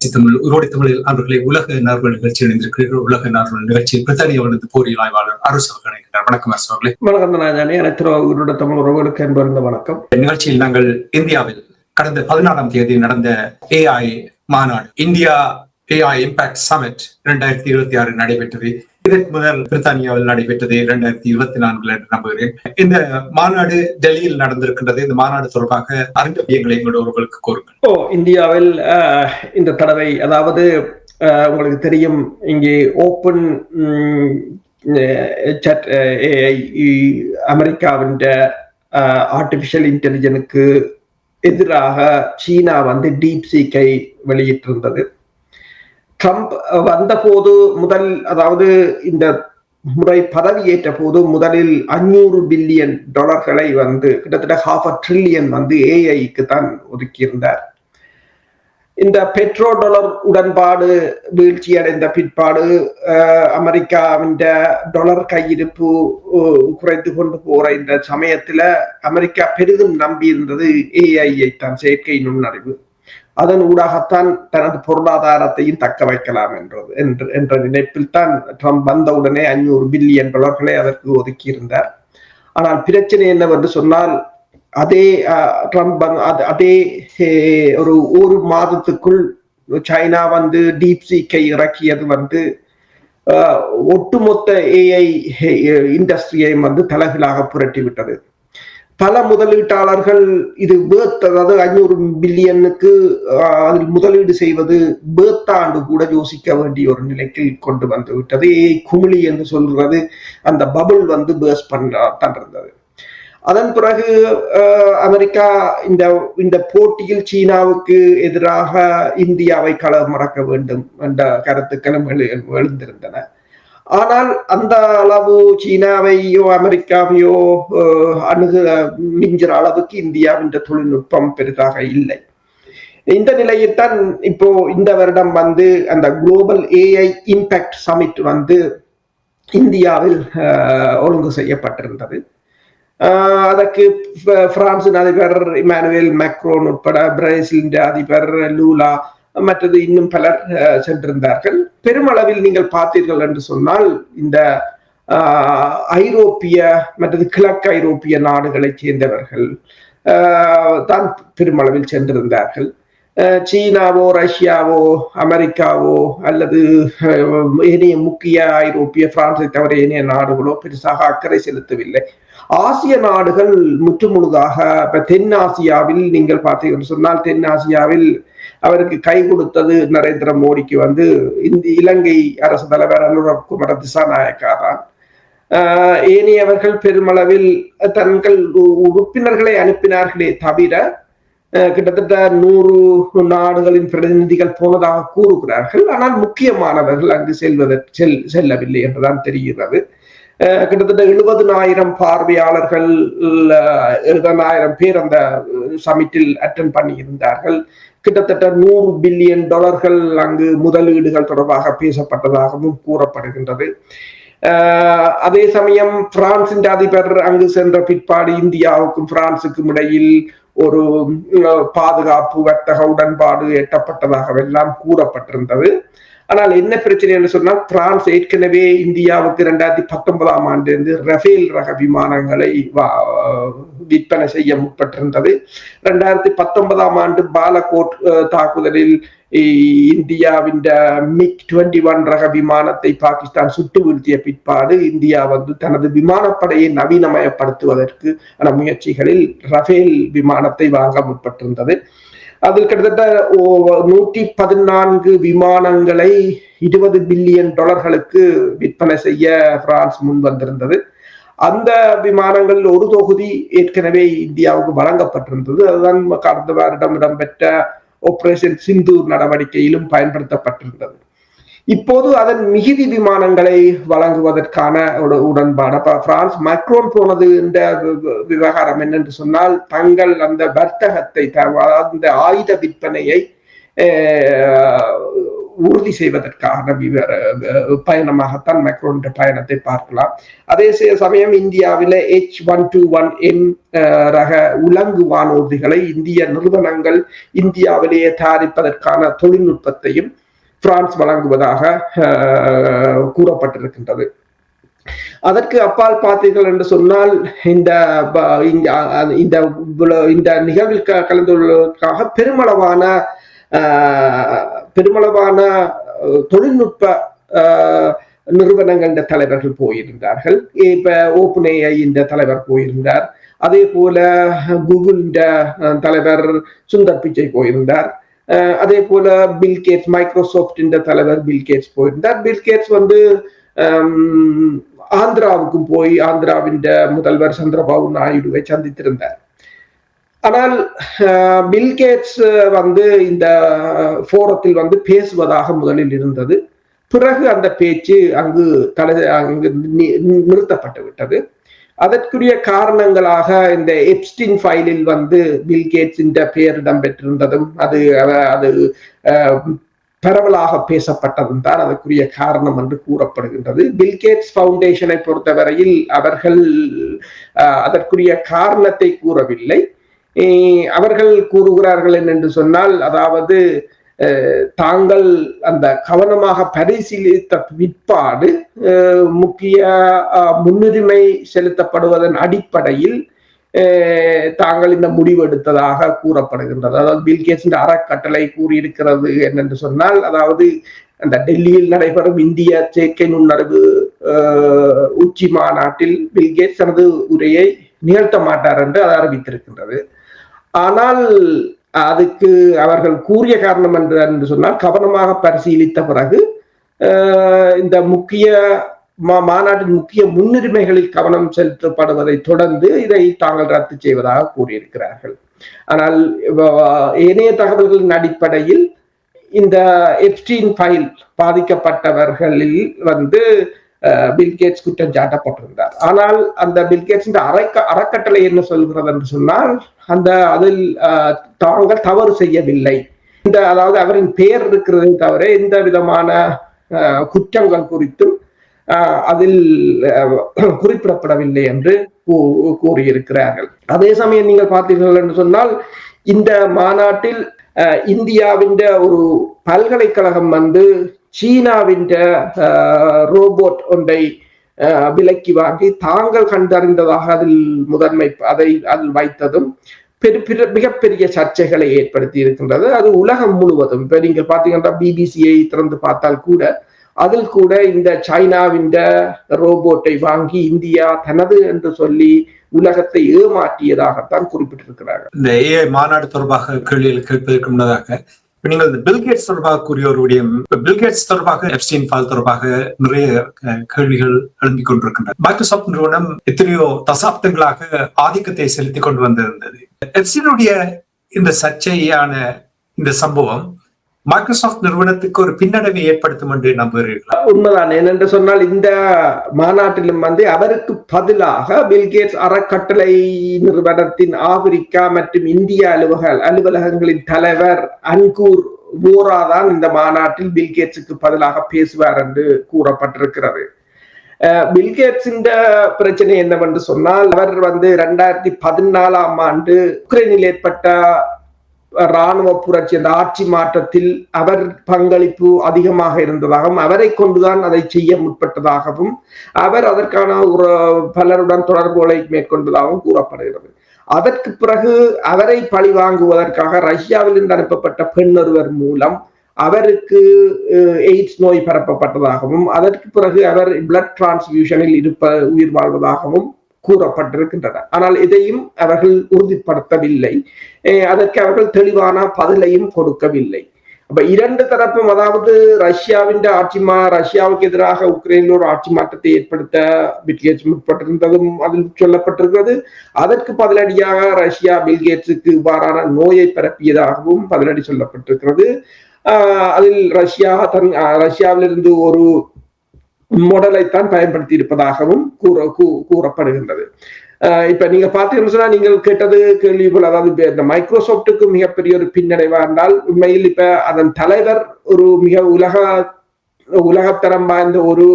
தமிழ் உருவடை தமிழில் அவர்களை உலக நார்வல் நிகழ்ச்சி இணைந்திருக்கிறீர்கள். உலக நார்வல் நிகழ்ச்சியில் பிரித்தானியாவிலிருந்து போரியல் ஆய்வாளர் அரசு அவர்கள் இணைக்கிறார். வணக்கம் அரசு அவர்களே. வணக்கம் நாஜானி. அனைத்து உருவடை தமிழ் உறவுகளுக்கு என்பது வணக்கம். நிகழ்ச்சியில் நாங்கள் இந்தியாவில் கடந்த 14ஆம் தேதி நடந்த AI மாநாடு, இந்தியா AI இம்பாக்ட் சமிட் 2026 நடைபெற்றது. இதற்கு முதல் பிரித்தானியாவில் நடைபெற்றது 2024 என்று நம்புகிறேன். இந்த மாநாடு டெல்லியில் நடந்திருக்கின்றது. இந்த மாநாடு தொடர்பாக அறிந்த வியங்களை எங்களோடு கோருங்கள். இந்தியாவில் இந்த தடவை, அதாவது உங்களுக்கு தெரியும், இங்கே ஓப்பன் சாட் AI அமெரிக்காவின் ஆர்டிபிஷியல் இன்டெலிஜென்ஸுக்கு எதிராக சீனா டீப் சீக்கை வெளியிட்டிருந்தது. ட்ரம்ப் வந்த போது அதாவது இந்த முறை பதவியேற்ற போது முதலில் $500 பில்லியன் கிட்டத்தட்ட $500 பில்லியன் ஏஐக்கு தான் ஒதுக்கியிருந்தார். இந்த பெட்ரோ டாலர் உடன்பாடு வீழ்ச்சி அடைந்த பிற்பாடு அமெரிக்காவின் டாலர் கையிருப்பு குறைந்து கொண்டு போற இந்த சமயத்துல அமெரிக்கா பெரிதும் நம்பி இருந்தது ஏஐயை தான், செயற்கை நுண்ணறிவு. அதன் ஊடாகத்தான் தனது பொருளாதாரத்தையும் தக்க வைக்கலாம் என்ற நினைப்பில் தான் ட்ரம்ப் வந்தவுடனே $500 பில்லியன் அதற்கு ஒதுக்கியிருந்தார். ஆனால் பிரச்சனை என்னவென்று சொன்னால், அதே ட்ரம்ப் அதே ஒரு மாதத்துக்குள் சைனா டீப் சீக்கை இறக்கியது ஒட்டுமொத்த ஏஐ இண்டஸ்ட்ரியை தலைகீழாக புரட்டி விட்டது. பல முதலீட்டாளர்கள் இது அதாவது $500 பில்லியனுக்கு அதில் முதலீடு செய்வது ஆண்டு கூட யோசிக்க வேண்டிய ஒரு நிலைக்கு கொண்டு வந்து விட்டது. குமிழி என்று சொல்றது அந்த பபுள் பேர்ஸ் பண்றது. அதன் பிறகு அமெரிக்கா இந்த போட்டியில் சீனாவுக்கு எதிராக இந்தியாவை களமிறக்க வேண்டும் என்ற கருத்துக்களும் எழுந்திருந்தன. ஆனால் அந்த அளவு சீனாவையோ அமெரிக்காவையோ மிஞ்சுற அளவுக்கு இந்தியாவின் தொழில்நுட்பம் பெரிதாக இல்லை. இந்த நிலையில்தான் இப்போ இந்த வருடம் அந்த குளோபல் AI இம்பாக்ட் சமிட் இந்தியாவில் ஒழுங்கு செய்யப்பட்டிருந்தது. அதற்கு பிரான்சின் அதிபர் இமானுவேல் மேக்ரோன் உட்பட பிரேசிலின் அதிபர் லூலா மற்றது இன்னும் பலர் சென்றிருந்தார்கள். பெருமளவில் நீங்கள் பார்த்தீர்கள் என்று சொன்னால் இந்த ஐரோப்பிய மற்றது கிழக்கு ஐரோப்பிய நாடுகளைச் சேர்ந்தவர்கள் தான் பெருமளவில் சென்றிருந்தார்கள். சீனாவோ ரஷ்யாவோ அமெரிக்காவோ அல்லது ஏனைய முக்கிய ஐரோப்பிய பிரான்சை தவிர ஏனைய நாடுகளோ பெருசாக அக்கறை செலுத்தவில்லை. ஆசிய நாடுகள் முற்றுமுழுதாக இப்ப தென் ஆசியாவில் நீங்கள் பார்த்தீங்கன்னு சொன்னால், தென் ஆசியாவில் அவருக்கு கை கொடுத்தது நரேந்திர மோடிக்கு இலங்கை அரசு தலைவர் அனுரகுமார திசாநாயக்கா தான். ஏனையவர்கள் பெருமளவில் தங்கள் உறுப்பினர்களை அனுப்பினார்களே தவிர கிட்டத்தட்ட 100 நாடுகளின் பிரதிநிதிகள் போனதாக கூறுகிறார்கள். ஆனால் முக்கியமானவர்கள் அங்கு செல்லவில்லை என்றுதான் தெரிகிறது. கிட்டத்தட்ட 70,000 பார்வையாளர்கள், 70,000 பேர் அந்த சமிட்டில் அட்டெண்ட் பண்ணி இருந்தார்கள். கிட்டத்தட்ட $100 பில்லியன் அங்கு முதலீடுகள் தொடர்பாக பேசப்பட்டதாகவும் கூறப்படுகின்றது. அதே சமயம் பிரான்சின் அதிபர் அங்கு சென்ற பிற்பாடு இந்தியாவுக்கும் பிரான்சுக்கும் இடையில் ஒரு பாதுகாப்பு வர்த்தக உடன்பாடு எட்டப்பட்டதாகவெல்லாம் கூறப்பட்டிருந்தது. ஆனால் என்ன பிரச்சனை என்று சொன்னால், பிரான்ஸ் ஏற்கனவே இந்தியாவுக்கு 2019ஆம் ஆண்டு ரஃபேல் ரக விமானங்களை விற்பனை செய்ய முற்பட்டிருந்தது. 2019ஆம் ஆண்டு பாலகோட் தாக்குதலில் இந்தியாவின் MiG-21 ரக விமானத்தை பாகிஸ்தான் சுட்டு வீழ்த்திய பிற்பாடு இந்தியா தனது விமானப்படையை நவீனமயப்படுத்துவதற்கு முயற்சிகளில் ரஃபேல் விமானத்தை வாங்க முற்பட்டிருந்தது. அதில் கிட்டத்தட்ட 114 விமானங்களை $20 பில்லியன் விற்பனை செய்ய பிரான்ஸ் முன் வந்திருந்தது. அந்த விமானங்கள் ஒரு தொகுதி ஏற்கனவே இந்தியாவுக்கு வழங்கப்பட்டிருந்தது. அதுதான் கடந்த வருடம் இடம்பெற்ற ஆபரேஷன் சிந்தூர் நடவடிக்கையிலும் பயன்படுத்தப்பட்டிருந்தது. இப்போது அதன் மிகுதி விமானங்களை வழங்குவதற்கான ஒரு உடன்பாடு. பிரான்ஸ் மேக்ரோன் போனது என்ற விவகாரம் என்னென்று சொன்னால், தங்கள் அந்த வர்த்தகத்தை, அந்த ஆயுத விற்பனையை உறுதி செய்வதற்கான பயணமாகத்தான் மேக்ரோன் பயணத்தை பார்க்கலாம். அதே சமயம் இந்தியாவில H121M ரக உலங்கு வானூர்திகளை இந்திய நிறுவனங்கள் இந்தியாவிலேயே தயாரிப்பதற்கான தொழில்நுட்பத்தையும் பிரான்ஸ் வழங்குவதாக கூறப்பட்டிருக்கின்றது. அதற்கு அப்பால் பார்த்தீர்கள் என்று சொன்னால் இந்த நிகழ்வில் கலந்து கொள்வதற்காக பெருமளவான தொழில்நுட்ப நிறுவனங்கள் தலைவர்கள் போயிருந்தார்கள். இப்ப ஓப்பன்ஏஐ இந்த தலைவர் போயிருந்தார். அதே போல கூகுள் தலைவர் சுந்தர் பிச்சை போயிருந்தார். அதே போல பில்கேட்ஸ் மைக்ரோசாப்ட் தலைவர் பில்கேட்ஸ் போயிருந்தார். பில்கேட்ஸ் ஆந்திராவுக்கும் போய் ஆந்திராவின் முதல்வர் சந்திரபாபு நாயுடுவை சந்தித்திருந்தார். ஆனால் பில்கேட்ஸ் இந்த போரத்தில் பேசுவதாக முதலில் இருந்தது. பிறகு அந்த பேச்சு அங்கு நிறுத்தப்பட்டு விட்டது. அதற்குரிய காரணங்களாக இந்த எப்ஸ்டீன் ஃபைலில் பில்கேட்ஸ் பெயர் இடம்பெற்றிருந்ததும் அது பரவலாக பேசப்பட்டதும் தான் அதற்குரிய காரணம் என்று கூறப்படுகின்றது. பில்கேட்ஸ் ஃபவுண்டேஷனை பொறுத்தவரையில் அவர்கள் அதற்குரிய காரணத்தை கூறவில்லை. அவர்கள் கூறுகிறார்கள் என்று சொன்னால், அதாவது தாங்கள் அந்த கவனமாக பரிசீலித்த பிற்பாடு முக்கிய முன்னுரிமை செலுத்தப்படுவதன் அடிப்படையில் தாங்கள் இந்த முடிவு எடுத்ததாக கூறப்படுகின்றது. அதாவது பில்கேட்ஸ் அறக்கட்டளை கூறியிருக்கிறது என்னென்று சொன்னால், அதாவது அந்த டெல்லியில் நடைபெறும் இந்திய செயற்கை நுண்ணறிவு உச்சி மாநாட்டில் பில்கேட்ஸ் தனது உரையை நிகழ்த்த மாட்டார் என்று அது அறிவித்திருக்கின்றது. ஆனால் அதுக்கு அவர்கள் கூறிய காரணம் என்று சொன்னால், கவனமாக பரிசீலித்த பிறகு இந்த மாநாட்டின் முக்கிய முன்னுரிமைகளில் கவனம் செலுத்தப்படுவதை தொடர்ந்து இதை தாங்கள் ரத்து செய்வதாக கூறியிருக்கிறார்கள். ஆனால் இணைய தகவல்களின் அடிப்படையில் இந்த எப்ஸ்டீன் ஃபைல் பாதிக்கப்பட்டவர்களில் பில்கேட்ஸ் குற்றம் சாட்டப்பட்டிருந்தார். ஆனால் அந்த பில்கேட்ஸ் அறக்கட்டளை என்ன சொல்கிறது என்று சொன்னால், அதில் தாங்கள் தவறு செய்யவில்லை. அதாவது அவரின் பெயர் இருக்கிறதை தவிர எந்த விதமான குற்றங்கள் குறித்தும் அதில் குறிப்பிடப்படவில்லை என்று கூறியிருக்கிறார்கள். அதே சமயம் நீங்கள் பார்த்தீர்கள் என்று சொன்னால், இந்த மாநாட்டில் இந்தியாவின் ஒரு பல்கலைக்கழகம் சீனாவின் ரோபோட் ஒன்றை விலக்கி வாங்கி தாங்கள் கண்டறிந்ததாக அதில் வைத்ததும் மிகப்பெரிய சர்ச்சைகளை ஏற்படுத்தி இருக்கின்றது. அது உலகம் முழுவதும் இப்ப நீங்கள் பாத்தீங்கன்னா பிபிசியை திறந்து பார்த்தால் கூட அதில் கூட இந்த சைனாவின் ரோபோட்டை வாங்கி இந்தியா தனது என்று சொல்லி உலகத்தை ஏமாற்றியதாகத்தான் குறிப்பிட்டிருக்கிறார்கள். இந்த ஏஐ மாநாடு தொடர்பாக கேள்விகள் கேட்பதற்கு முன்னதாக நீங்கள் பில்கேட்ஸ் தொடர்பாக கூறியோருடைய பில்கேட்ஸ் தொடர்பாக எப்ஸ்டீன் ஃபைல் தொடர்பாக நிறைய கேள்விகள் எழும்பிக் கொண்டிருக்கின்றன. மைக்ரோசாப்ட் நிறுவனம் எத்தனையோ தசாப்தங்களாக ஆதிக்கத்தை செலுத்திக் கொண்டு வந்திருந்தது. எப்ஸ்டீனுடைய இந்த சர்ச்சையான இந்த சம்பவம் மைக்ரோசாப்ட் நிறுவனத்துக்கு ஒரு பின்னடைவை ஏற்படுத்தும் என்று நம்புகிறீர்களா? உண்மைதான். ஏனென்று சொன்னால், இந்த மாநாட்டிலும் அவருக்கு பதிலாக பில்கேட்ஸ் அறக்கட்டளை நிறுவனத்தின் ஆப்பிரிக்கா மற்றும் இந்திய அலுவலகங்களின் தலைவர் அன்கூர் போரா தான் இந்த மாநாட்டில் பில்கேட்ஸுக்கு பதிலாக பேசுவார் என்று கூறப்பட்டிருக்கிறது. பில்கேட்ஸின் பிரச்சனை என்னவென்று சொன்னால், அவர் 2014ஆம் ஆண்டு உக்ரைனில் ஏற்பட்ட இராணுவ புரட்சி, அந்த ஆட்சி மாற்றத்தில் அவர் பங்களிப்பு அதிகமாக இருந்ததாகவும் அவரை கொண்டுதான் அதை செய்ய முற்பட்டதாகவும் அவர் அதற்கான ஒரு பலருடன் தொடர்புகளை மேற்கொண்டதாகவும் கூறப்படுகிறது. அதற்கு பிறகு அவரை பழி வாங்குவதற்காக ரஷ்யாவிலிருந்து அனுப்பப்பட்ட பெண் ஒருவர் மூலம் அவருக்கு எய்ட்ஸ் நோய் பரப்பப்பட்டதாகவும் அதற்கு பிறகு அவர் பிளட் டிரான்ஸ்பியூஷனில் உயிர் வாழ்வதாகவும் கூறப்பட்டிருக்கின்றன. ஆனால் இதையும் அவர்கள் உறுதிப்படுத்தவில்லை. அதற்கு அவர்கள் தெளிவான பதிலையும் கொடுக்கவில்லை. அப்ப இரண்டு தரப்பும், அதாவது ரஷ்யாவுக்கு எதிராக உக்ரைனில் ஒரு ஆட்சி மாற்றத்தை ஏற்படுத்த பில்கேட்ஸ் முற்பட்டிருந்ததும் அதில் சொல்லப்பட்டிருக்கிறது. அதற்கு பதிலடியாக ரஷ்யா பில்கேட்ஸுக்கு இவ்வாறான நோயை பரப்பியதாகவும் பதிலடி சொல்லப்பட்டிருக்கிறது. அதில் ரஷ்யாவிலிருந்து ஒரு மாடலைத்தான் பயன்படுத்தி இருப்பதாகவும் கூறப்படுகின்றது. இப்ப நீங்க பாத்தீங்கன்னு சொன்னா நீங்கள் கேட்டது கேள்வி போல, அதாவது இந்த மைக்ரோசாப்டுக்கு மிகப்பெரிய ஒரு பின்னடைவா இருந்தால் உண்மையில் இப்ப அதன் தலைவர் ஒரு மிக உலகத்தரம் வாய்ந்த ஒரு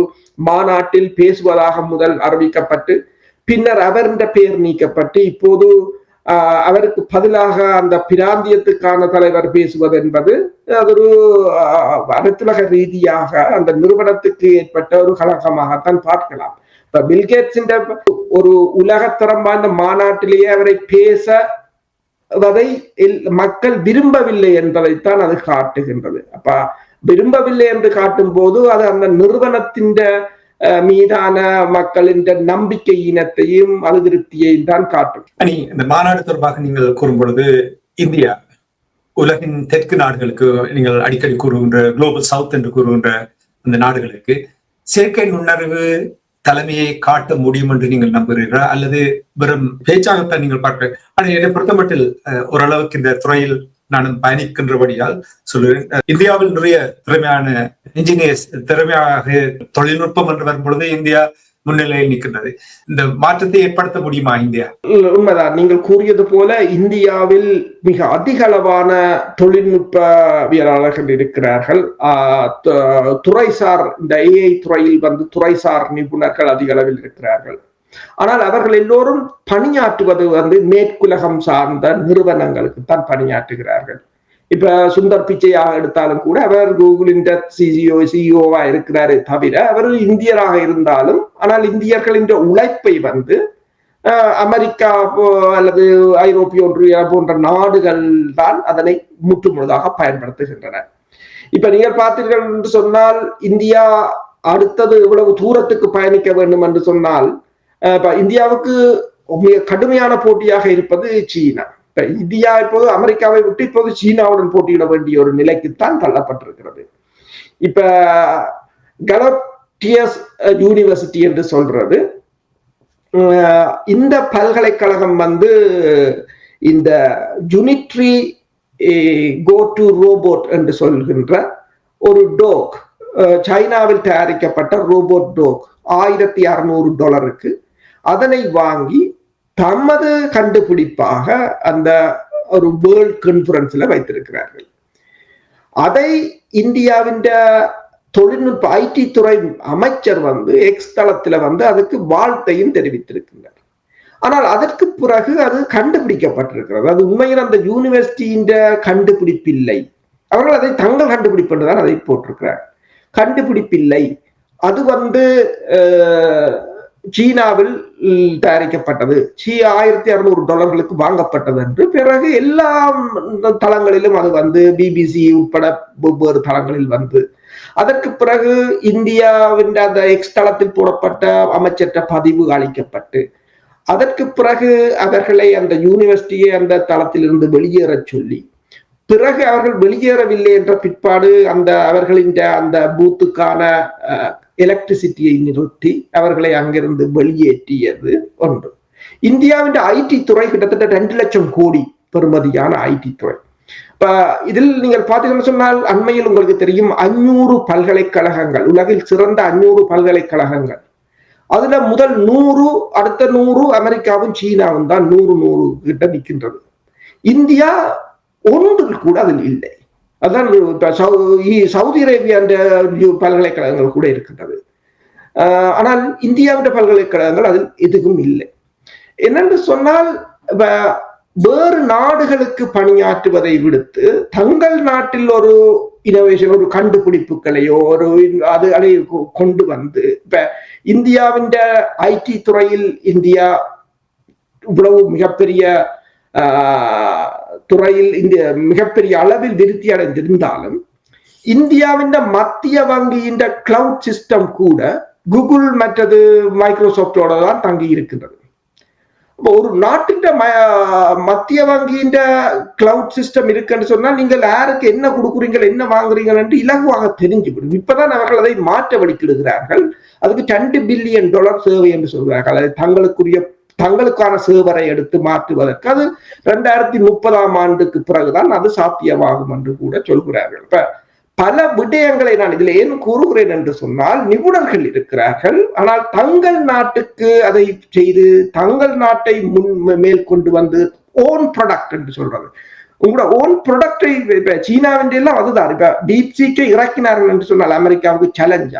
மாநாட்டில் பேசுவதாக முதல் அறிவிக்கப்பட்டு பின்னர் அவர் என்ற பெயர் நீக்கப்பட்டு இப்போது அவருக்கு பதிலாக அந்த பிராந்தியத்துக்கான தலைவர் பேசுவது என்பது அது ஒரு அனைத்துலக ரீதியாக அந்த நிறுவனத்துக்கு ஏற்பட்ட ஒரு கலகமாகத்தான் பார்க்கலாம். இப்ப பில்கேட்ஸ் ஒரு உலகத்தரம் வாய்ந்த மாநாட்டிலேயே அவரை பேசவதை மக்கள் விரும்பவில்லை என்பதைத்தான் அது காட்டுகின்றது. அப்ப விரும்பவில்லை என்று காட்டும் போது அது அந்த நிறுவனத்தின் மீதான மக்களின் நம்பிக்கை இனத்தையும் அதிருப்தியையும் தான் காட்டும். இந்த மாநாடு தொடர்பாக நீங்கள் கூறும் பொழுது இந்தியா உலகின் தெற்கு நாடுகளுக்கு நீங்கள் அடிக்கடி கூறுகின்ற குளோபல் சவுத் என்று கூறுகின்ற அந்த நாடுகளுக்கு செயற்கை நுண்ணறிவு தலைமையை காட்ட முடியும் என்று நீங்கள் நம்புகிறீர்களா, அல்லது வெறும் பேச்சாகத்தான் நீங்கள் பார்க்க? ஆனால் என்னை பொறுத்தமட்டில் ஓரளவுக்கு இந்த துறையில் நானும் பயணிக்கின்றபடியால் சொல்லுவேன், இந்தியாவில் நிறைய திறமையான இன்ஜினியர்ஸ், திறமையாக தொழில்நுட்பம் என்று வரும்பொழுது இந்தியா முன்னிலையில் நிற்கின்றது. இந்த மாற்றத்தை ஏற்படுத்த முடியுமா இந்தியா? உண்மைதான், நீங்கள் கூறியது போல இந்தியாவில் மிக அதிக அளவான தொழில்நுட்பவியலாளர்கள் இருக்கிறார்கள். துறைசார் இந்த AI துறையில் துறைசார் நிபுணர்கள் அதிக அளவில் இருக்கிறார்கள். ஆனால் அவர்கள் எல்லோரும் பணியாற்றுவது மேற்குலகம் சார்ந்த நிறுவனங்களுக்கு தான் பணியாற்றுகிறார்கள். இப்ப சுந்தர் பிச்சையாக எடுத்தாலும் கூட அவர் கூகுளின் சிஇஓவா இருக்கிறாரே தவிர அவர் இந்தியராக இருந்தாலும், ஆனால் இந்தியர்களின் உழைப்பை அமெரிக்கா அல்லது ஐரோப்பிய ஒன்றிய போன்ற நாடுகள் தான் அதனை முற்றுமுழுதாக பயன்படுத்துகின்றன. இப்ப நீங்கள் பார்த்தீர்கள் என்று சொன்னால் இந்தியா அடுத்தது இவ்வளவு தூரத்துக்கு பயணிக்க வேண்டும் என்று சொன்னால் இந்தியாவுக்கு மிக கடுமையான போட்டியாக இருப்பது சீனா. இந்தியா இப்போது அமெரிக்காவை விட்டு இப்போது சீனாவுடன் போட்டியிட வேண்டிய ஒரு நிலைக்குத்தான் தள்ளப்பட்டிருக்கிறது. இப்ப கலோட்டியஸ் யூனிவர்சிட்டி என்று சொல்றது இந்த பல்கலைக்கழகம் இந்த யூனிட்ரி கோ டு ரோபோட் என்று சொல்கின்ற ஒரு டோக், சைனாவில் தயாரிக்கப்பட்ட ரோபோட் டோக் $1600 அதனை வாங்கி தமது கண்டுபிடிப்பாக அந்த ஒரு வேர்ல்ட் கான்ஃபரன்ஸ்ல வைத்திருக்கிறார்கள். அதை இந்தியாவின் தொழில்நுட்ப ஐடி துறை அமைச்சர் எக்ஸ் தளத்துல அதுக்கு வாழ்த்தையும் தெரிவித்திருக்கின்றார். ஆனால் அதற்கு பிறகு அது கண்டுபிடிக்கப்பட்டிருக்கிறது. அது உண்மையில் அந்த யூனிவர்சிட்டியின் கண்டுபிடிப்பில்லை, அவர்கள் அதை தங்கள் கண்டுபிடிப்பு தான் அதை போட்டிருக்கிறார். கண்டுபிடிப்பில்லை, அது சீனாவில் தயாரிக்கப்பட்டது, $1600 வாங்கப்பட்டது என்று பிறகு எல்லா தளங்களிலும் அது பிபிசி உட்பட வெவ்வேறு தளங்களில் அதற்கு பிறகு இந்தியாவின் அந்த எக்ஸ் தளத்தில் போடப்பட்ட அமைச்சற்ற பதிவு அளிக்கப்பட்டு அதற்கு பிறகு அவர்களை அந்த யூனிவர்சிட்டியை அந்த தளத்திலிருந்து வெளியேற சொல்லி பிறகு அவர்கள் வெளியேறவில்லை என்ற பிற்பாடு அவர்களின் அந்த பூத்துக்கான எலக்ட்ரிசிட்டியை நிறுத்தி அவர்களை அங்கிருந்து வெளியேற்றியது ஒன்று. இந்தியாவின் ஐடி துறை கிட்டத்தட்ட 2 லட்சம் கோடி பெறுமதியான ஐடி துறை. இதில் நீங்கள் பார்த்தீங்கன்னு சொன்னால் அண்மையில் உங்களுக்கு தெரியும் 500 பல்கலைக்கழகங்கள், உலகில் சிறந்த 500 பல்கலைக்கழகங்கள், அதுல முதல் 100, அடுத்த 100 அமெரிக்காவும் சீனாவும் தான் 100 கிட்ட நிற்கின்றது. இந்தியா ஒன்றில் கூட அதில் இல்லை. அதான் சவுதி அரேபியா பல்கலைக்கழகங்கள் கூட இருக்கின்றது. ஆனால் இந்தியாவின் பல்கலைக்கழகங்கள் அதில் எதுவும் இல்லை. என்னென்று சொன்னால் வேறு நாடுகளுக்கு பணியாற்றுவதை விடுத்து தங்கள் நாட்டில் ஒரு இனோவேஷன், ஒரு கண்டுபிடிப்புகளையோ அதை கொண்டு இப்ப இந்தியாவின் ஐடி துறையில் இந்தியா இவ்வளவு மிகப்பெரிய துறையில் மிகப்பெரிய அளவில் விருத்தி அடைந்திருந்தாலும் இந்தியாவின் மத்திய வங்கியின் கிளவுட் சிஸ்டம் கூட கூகுள் மற்றது மைக்ரோசாப்டோட தான் தங்கி இருக்கின்றது. ஒரு நாட்டின் மத்திய வங்கியின் கிளவுட் சிஸ்டம் இருக்குன்னு சொன்னா நீங்கள் யாருக்கு என்ன கொடுக்குறீங்க, என்ன வாங்குறீங்க என்று இலகுவாக தெரிஞ்சுவிடும். இப்பதான் அவர்கள் அதை மாற்ற வழிக்கிடுகிறார்கள். அதுக்கு $2 பில்லியன் சேவை என்று சொல்கிறார்கள். அதை தங்களுக்கான சேவரை எடுத்து மாற்றுவதற்கு அது 2030 ஆண்டுக்கு பிறகுதான் அது சாத்தியமாகும் என்று கூட சொல்கிறார்கள். இப்ப பல விடயங்களை நான் இதில் ஏன் கூறுகிறேன் என்று சொன்னால், நிபுணர்கள் இருக்கிறார்கள், ஆனால் தங்கள் நாட்டுக்கு அதை செய்து தங்கள் நாட்டை மேல் கொண்டு வந்து ஓன் ப்ராடக்ட் என்று சொல்றது. உங்களோட ஓன் ப்ராடக்டை இப்ப சீனாவின் எல்லாம் அதுதான். இப்ப டீப் சீக்கை இறக்கினார்கள் என்று சொன்னால் அமெரிக்காவுக்கு சேலஞ்ச்.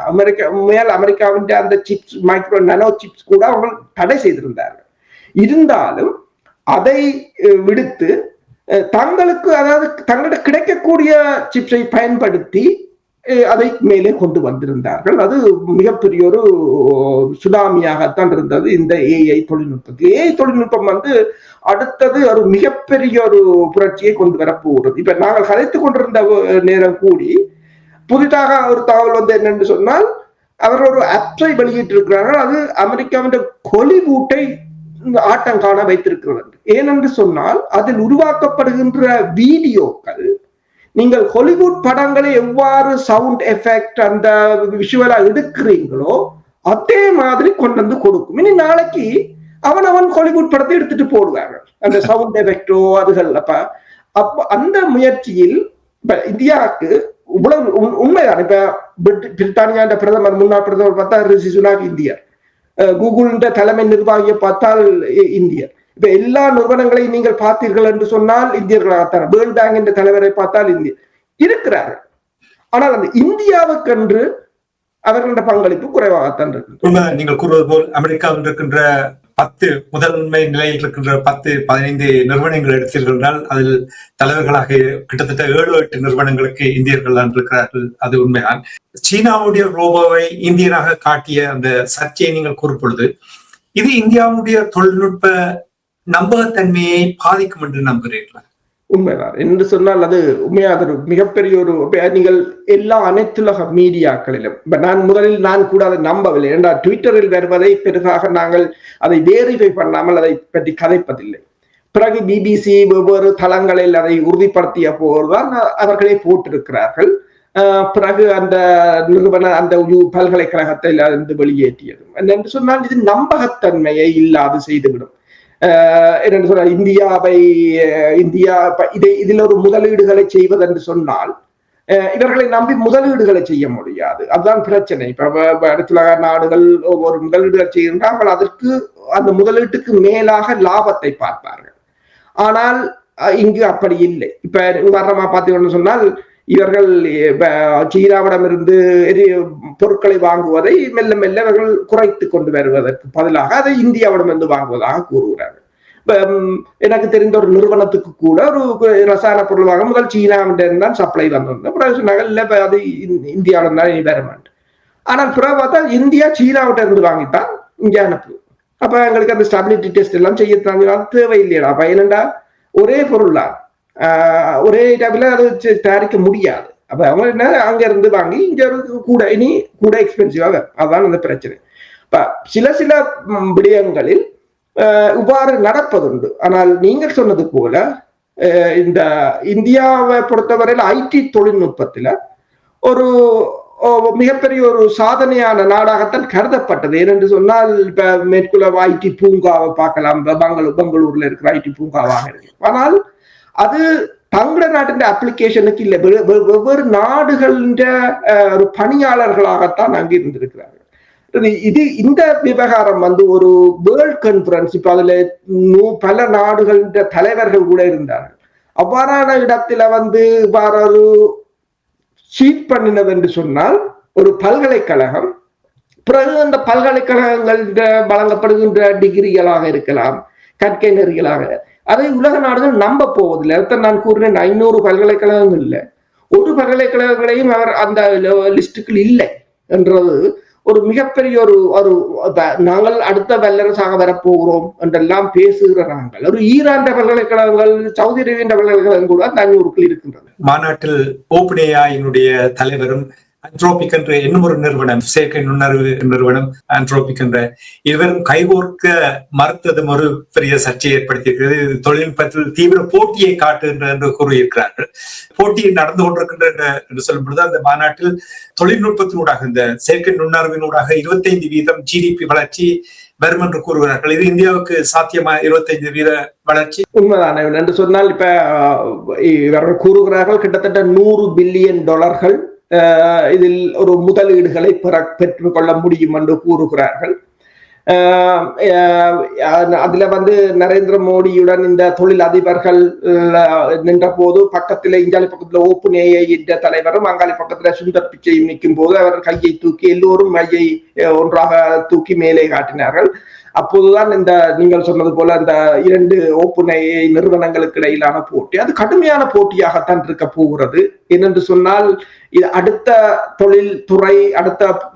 அமெரிக்காவின் அந்த சிப்ஸ், மைக்ரோ நானோ சிப்ஸ் கூட அவர்கள் தடை செய்திருந்தார்கள். இருந்தாலும் அதை விடுத்து தங்களுக்கு, அதாவது தங்களிட கிடைக்கக்கூடிய சிப்ஸை பயன்படுத்தி அதை மேலே கொண்டு வந்திருந்தார்கள். அது மிகப்பெரிய ஒரு சுனாமியாகத்தான் இருந்தது இந்த ஏஐ தொழில்நுட்பத்தில். ஏஐ தொழில்நுட்பம் அடுத்தது ஒரு மிகப்பெரிய ஒரு புரட்சியை கொண்டு வரப்போகிறது. இப்ப நாங்கள் கதைத்துக் கொண்டிருந்த நேரம் கூடி புதிதாக ஒரு தகவல் என்னென்று சொன்னால், அவர்கள் ஒரு ஆப்பை வெளியிட்டு இருக்கிறார்கள். அது அமெரிக்காவின் ஹாலிவுட்டை ஆட்டம் காண வைத்திருக்கிறது. ஏனென்று சொன்னால், அதில் உருவாக்கப்படுகின்ற வீடியோக்கள் நீங்கள் ஹாலிவுட் படங்களை எவ்வாறு சவுண்ட் எஃபெக்ட் அந்த விஷுவலா எடுக்கிறீங்களோ அதே மாதிரி கொண்டு வந்து கொடுக்கும். இனி நாளைக்கு அவன் ஹாலிவுட் படத்தை எடுத்துட்டு போடுவார்கள், அந்த சவுண்ட் எஃபெக்டோ அதுகள். அப்ப அந்த முயற்சியில் இந்தியாவுக்கு இவ்வளவு உண்மைதான். இப்ப பிரித்தானியா பிரதமர், முன்னாள் பிரதமர் பார்த்தா ரிஷி சுனாக் இந்தியர், கூகுள் தலைமை நிர்வாகியை பார்த்தால் இந்தியர். இப்ப எல்லா நிறுவனங்களையும் நீங்கள் பார்த்தீர்கள் என்று சொன்னால் இந்தியர்களாகத்தான். வேர்ல்ட் பேங்க் என்ற தலைவரை பார்த்தால் இந்தியர் இருக்கிறார்கள். ஆனால் அந்த இந்தியாவுக்கென்று அவர்களுடைய பங்களிப்பு குறைவாகத்தான் இருக்கு. நீங்கள் கூறுவது போல் அமெரிக்காவில் இருக்கின்ற 10 முதன்மை நிலையில் இருக்கின்ற 10-15 நிறுவனங்கள் எடுத்தீர்கள், அதில் தலைவர்களாக கிட்டத்தட்ட 7-8 நிறுவனங்களுக்கு இந்தியர்கள் தான் இருக்கிறார்கள். அது உண்மைதான். சீனாவுடைய ரோபோவை இந்தியனாக காட்டிய அந்த சர்ச்சையை நீங்கள் கூறும்பொழுது, இது இந்தியாவுடைய தொழில்நுட்ப நம்பகத்தன்மையை பாதிக்கும் என்று நம்புகிறீர்களா? உண்மைதான் என்று சொன்னால் அது உண்மையாக மிகப்பெரிய ஒரு, நீங்கள் எல்லா அனைத்துலக மீடியாக்களிலும் நான் கூட அதை நம்பவில்லை. ஏனென்றால் ட்விட்டரில் வருவதை பெருசாக நாங்கள் அதை வேரிஃபை பண்ணாமல் அதை பற்றி கதைப்பதில்லை. பிறகு பிபிசி வெவ்வேறு தளங்களில் அதை உறுதிப்படுத்திய போதுதான் அவர்களே போட்டிருக்கிறார்கள். பிறகு அந்த நிறுவன அந்த பல்கலைக்கழகத்தை இருந்து வெளியேற்றியது என்று சொன்னால் இது நம்பகத்தன்மையை இல்லாது செய்துவிடும். என்னென்று சொன்னால், இந்தியா இதில் ஒரு முதலீடுகளை செய்வதென்று சொன்னால் இவர்களை நம்பி முதலீடுகளை செய்ய முடியாது. அதுதான் பிரச்சனை. இப்ப அடுத்துலக நாடுகள் ஒரு முதலீடுகள் செய்கின்றால் அதற்கு அந்த முதலீட்டுக்கு மேலாக லாபத்தை பார்ப்பார்கள். ஆனால் இங்கு அப்படி இல்லை. இப்ப உதாரணமா பார்த்தீங்கன்னு சொன்னால், இவர்கள் சீனாவிடமிருந்து பொருட்களை வாங்குவதை மெல்ல மெல்ல இவர்கள் குறைத்து கொண்டு வருவதற்கு பதிலாக அதை இந்தியாவிடமிருந்து வாங்குவதாக கூறுகிறார்கள். எனக்கு தெரிந்த ஒரு நிறுவனத்துக்கு கூட ஒரு ரசாயன பொருள் வாங்க முதல் சீனாவிடம் தான் சப்ளை வந்திருந்தோம். பிறகு சொன்னாங்க இல்ல அது இந்தியாவிடம் தான் என்வைரன்மெண்ட். ஆனால் பிறகு பார்த்தா இந்தியா சீனாவிட்ட இருந்து வாங்கித்தான் இங்கே அனுப்புது. அப்ப எங்களுக்கு அந்த ஸ்டெபிலிட்டி டெஸ்ட் எல்லாம் செய்ய தேவையில்லையா? அப்ப என்னண்டா ஒரே பொருள் தான், ஒரே டைப்ல அது தயாரிக்க முடியாது. அப்ப அவங்க என்ன அங்க இருந்து வாங்கி இங்க இனி கூட எக்ஸ்பென்சிவாக, அதான் அந்த பிரச்சனை. சில விடயங்களில் இவ்வாறு நடப்பதுண்டு. ஆனால் நீங்கள் சொன்னது போல இந்த இந்தியாவை பொறுத்தவரையில் ஐடி தொழில்நுட்பத்துல ஒரு மிகப்பெரிய ஒரு சாதனையான நாடாகத்தான் கருதப்பட்டது. ஏனென்று சொன்னால், இப்ப மேற்குள்ள ஐடி பூங்காவை பார்க்கலாம், பெங்களூர்ல இருக்கிற ஐடி பூங்காவாக இருக்கு. ஆனால் அது தங்கள நாட்டின் அப்ளிகேஷனுக்கு இல்லை, வெவ்வேறு நாடுகளின் ஒரு பணியாளர்களாகத்தான் அங்கே இருந்திருக்கிறார்கள். இந்த விவகாரம் ஒரு வேர்ல்ட் கான்ஃபரன்ஸ், இப்ப அதுல பல நாடுகளின் தலைவர்கள் கூட இருந்தார்கள். அவ்வாறான இடத்துல ஒரு சீட் பண்ணினது என்று சொன்னால் ஒரு பல்கலைக்கழகம், பிறகு அந்த பல்கலைக்கழகங்கள் வழங்கப்படுகின்ற டிகிரிகளாக இருக்கலாம், கற்கை நெறிகளாக, அதை உலக நாடுகள் நம்ப போவதில்லை. அதான் நான் கூறினேன், 500 பல்கலைக்கழகங்கள் இல்லை, ஒரு பல்கலைக்கழகங்களையும் அவர் அந்த லிஸ்டுக்குள் இல்லை என்றது ஒரு மிகப்பெரிய ஒரு நாங்கள் அடுத்த வல்லரசாக வரப்போகிறோம் என்றெல்லாம் பேசுகிற நாங்கள் ஒரு ஈரான் பல்கலைக்கழகங்கள், சவுதி அரேபிய பல்கலைக்கழகம் கூட அந்த 500க்குள் இருக்கின்றது. மாநாட்டில் ஓப்பன்ஏஐயினுடைய தலைவரும் ஆண்ட்ரோபிக் என்ற இன்னும் ஒரு நிறுவனம், செயற்கை நுண்ணறிவு நிறுவனம் ஆண்ட்ரோபிக் என்ற இவரும் கைகோர்க்க மறுத்ததும் ஒரு பெரிய சர்ச்சையை ஏற்படுத்தியிருக்கிறது. தொழில்நுட்பத்தில் தீவிர போட்டியை காட்டுகின்ற என்று கூறியிருக்கிறார்கள். போட்டி நடந்து கொண்டிருக்கின்ற என்று சொல்லும் பொழுது அந்த மாநாட்டில் தொழில்நுட்பத்தினூடாக, இந்த செயற்கை நுண்ணறிவினூடாக 25% GDP வளர்ச்சி வரும் என்று கூறுகிறார்கள். இது இந்தியாவுக்கு சாத்தியமா 25% வளர்ச்சி? உண்மைதானே என்று சொன்னால் இப்ப இவர்கள் கூறுகிறார்கள் கிட்டத்தட்ட $100 பில்லியன் இதில் ஒரு முதலீடுகளை பெற்றுக்கொள்ள முடியும் என்று கூறுகிறார்கள். அதுல நரேந்திர மோடியுடன் இந்த தொழில் அதிபர்கள் நின்ற போது பக்கத்துல இந்தியாவி பக்கத்துல ஓப்பன் ஏஐ என்ற தலைவரும் அங்காளி பக்கத்துல சுந்தர் பிச்சையும் நிற்கும் போது அவர் கையை தூக்கி எல்லோரும் கையை ஒன்றாக தூக்கி மேலே காட்டினார்கள். அப்போதுதான் இந்த நீங்கள் சொன்னது போல இந்த 2 ஓப்பன் ஏஐ நிறுவனங்களுக்கு இடையிலான போட்டி அது கடுமையான போட்டியாகத்தான் இருக்க போகிறது. ஏனென்று சொன்னால் இது அடுத்த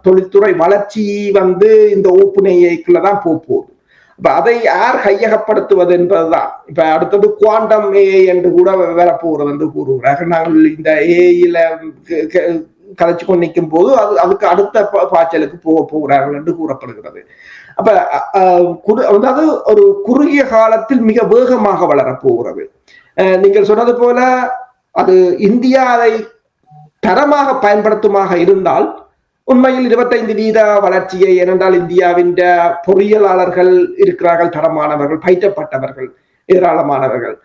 தொழில்துறை வளர்ச்சி இந்த ஓப்பன் ஏஐக்குள்ளதான் போகுது. இப்ப அதை யார் கையகப்படுத்துவது என்பதுதான். இப்ப அடுத்தது குவாண்டம் ஏஐ என்று கூட வரப்போகிறது என்று கூறுகிறார்கள். நாங்கள் இந்த ஏஐல கதைச்சு கொண்டு நிற்கும் போது அதுக்கு அடுத்த பாய்ச்சலுக்கு போகிறார்கள் என்று கூறப்படுகிறது. அப்ப அதாவது ஒரு குறுகிய காலத்தில் மிக வேகமாக வளரப்போகிறது. நீங்கள் சொன்னது போல அது இந்தியா அதை தரமாக பயன்படுத்துமாக இருந்தால் உண்மையில் 25% வளர்ச்சியை, ஏனென்றால் இந்தியாவின் பொறியியலாளர்கள் இருக்கிறார்கள், தரமானவர்கள், பயிற்றப்பட்டவர்கள், ஏராளமானவர்கள்.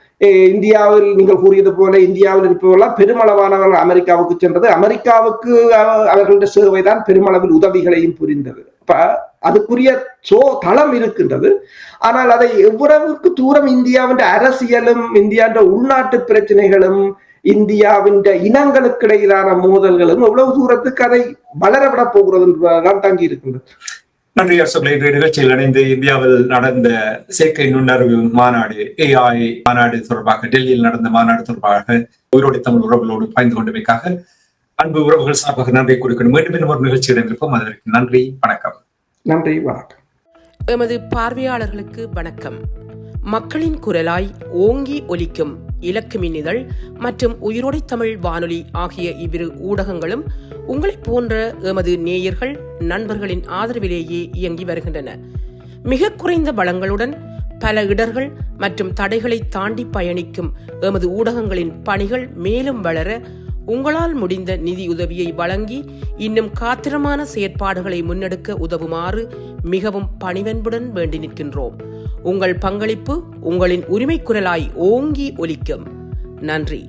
இந்தியாவில் நீங்கள் கூறியது போல இந்தியாவில் இருப்பவர்களால் பெருமளவானவர்கள் அமெரிக்காவுக்கு சென்றது. அமெரிக்காவுக்கு அவர்களுடைய சேவைதான் பெருமளவில் உதவிகளையும் புரிந்தது. அதுக்குரிய தளம் இருக்கின்றது. ஆனால் அதை எவ்வளவுக்கு தூரம் இந்தியாவின் அரசியலும் இந்தியாவின் உள்நாட்டு பிரச்சனைகளும் இந்தியாவின் இனங்களுக்கு இடையிலான மோதல்களும் எவ்வளவு தூரத்துக்கு அதை வளரவிட போகிறது என்பதுதான் தங்கி இருக்கின்றது. நன்றி அரசுகளை. நிகழ்ச்சியில் இணைந்து இந்தியாவில் நடந்த செயற்கை நுண்ணறிவு மாநாடு, AI மாநாடு தொடர்பாக, டெல்லியில் நடந்த மாநாடு தொடர்பாக உயிரோடு தமிழ் உறவுகளோடு பயந்து கொண்டமைக்காக அன்பு உறவுகள் சார்பாக நன்றி கூறிக்கொண்டு மீண்டும் ஒரு நிகழ்ச்சி இடம்பிருப்போம். அதற்கு நன்றி, வணக்கம். நன்றி, வணக்கம். எமது பார்வையாளர்களுக்கு வணக்கம். மக்களின் குரலாய் ஓங்கி ஒலிக்கும் இலக்கு மின்னிதழ் மற்றும் உயிரோடை தமிழ் வானொலி ஆகிய இவ்விரு ஊடகங்களும் உங்களைப் போன்ற எமது நேயர்கள் நண்பர்களின் ஆதரவிலேயே இயங்கி வருகின்றன. மிக குறைந்த வளங்களுடன் பல இடர்கள் மற்றும் தடைகளை தாண்டி பயணிக்கும் எமது ஊடகங்களின் பணிகள் மேலும் வளர உங்களால் முடிந்த நிதியுதவியை வழங்கி இன்னும் காத்திரமான செயற்பாடுகளை முன்னெடுக்க உதவுமாறு மிகவும் பணிவன்புடன் வேண்டி நிற்கின்றோம். உங்கள் பங்களிப்பு உங்களின் உரிமை குரலாய் ஓங்கி ஒலிக்கும். நன்றி.